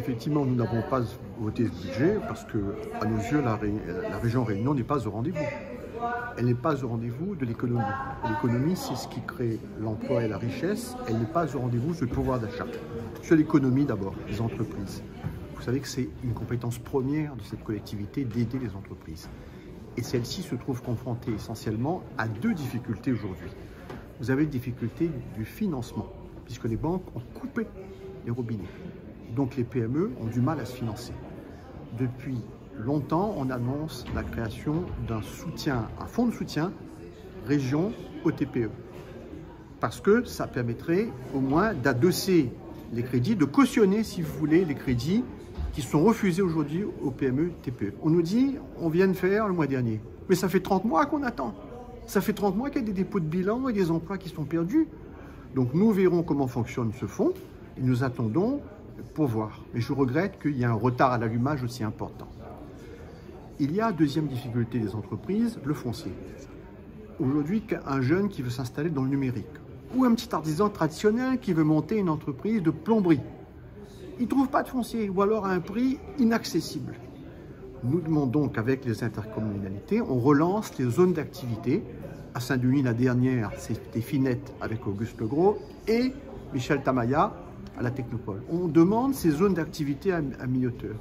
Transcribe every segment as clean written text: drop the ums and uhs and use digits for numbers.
Effectivement, nous n'avons pas voté ce budget parce que, à nos yeux, la région Réunion n'est pas au rendez-vous. Elle n'est pas au rendez-vous de l'économie. L'économie, c'est ce qui crée l'emploi et la richesse. Elle n'est pas au rendez-vous sur le pouvoir d'achat. Sur l'économie d'abord, les entreprises. Vous savez que c'est une compétence première de cette collectivité d'aider les entreprises. Et celle-ci se trouve confrontée essentiellement à deux difficultés aujourd'hui. Vous avez la difficulté du financement, puisque les banques ont coupé les robinets. Donc les PME ont du mal à se financer. Depuis longtemps, on annonce la création d'un soutien, un fonds de soutien région aux TPE. Parce que ça permettrait au moins d'adosser les crédits, de cautionner, si vous voulez, les crédits qui sont refusés aujourd'hui aux PME, TPE. On nous dit, on vient de faire le mois dernier. Mais ça fait 30 mois qu'on attend. Ça fait 30 mois qu'il y a des dépôts de bilan et des emplois qui sont perdus. Donc nous verrons comment fonctionne ce fonds et nous attendons pour voir. Mais je regrette qu'il y ait un retard à l'allumage aussi important. Il y a deuxième difficulté des entreprises, le foncier. Aujourd'hui, un jeune qui veut s'installer dans le numérique ou un petit artisan traditionnel qui veut monter une entreprise de plomberie, il ne trouve pas de foncier ou alors à un prix inaccessible. Nous demandons qu'avec les intercommunalités, on relance les zones d'activité. À Saint-Denis, la dernière, c'était Finette avec Auguste Legros et Michel Tamaya à la Technopole. On demande ces zones d'activité à mi-hauteur.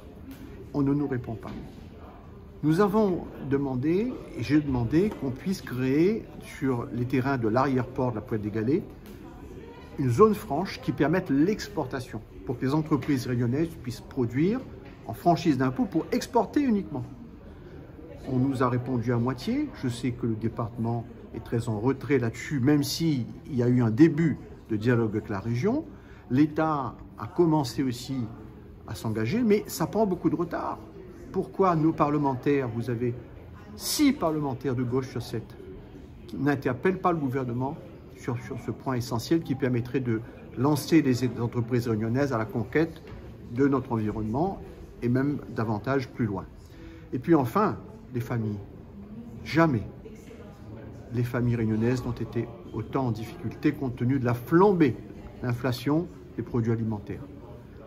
On ne nous répond pas. Nous avons demandé, et j'ai demandé, qu'on puisse créer sur les terrains de l'arrière-port de la Pointe des Galets une zone franche qui permette l'exportation pour que les entreprises réunionnaises puissent produire en franchise d'impôt pour exporter uniquement. On nous a répondu à moitié. Je sais que le département est très en retrait là-dessus, même s'il y a eu un début de dialogue avec la région. L'État a commencé aussi à s'engager, mais ça prend beaucoup de retard. Pourquoi nos parlementaires, vous avez 6 parlementaires de gauche sur 7, qui n'interpellent pas le gouvernement sur ce point essentiel qui permettrait de lancer les entreprises réunionnaises à la conquête de notre environnement et même davantage plus loin. Et puis enfin, les familles. Jamais les familles réunionnaises n'ont été autant en difficulté compte tenu de la flambée d'inflation des produits alimentaires.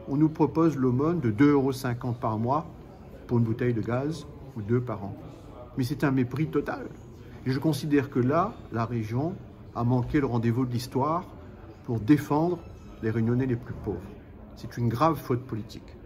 On nous propose l'aumône de 2,50 € par mois pour une bouteille de gaz ou 2 par an. Mais c'est un mépris total. Et je considère que là, la région a manqué le rendez-vous de l'histoire pour défendre les Réunionnais les plus pauvres. C'est une grave faute politique.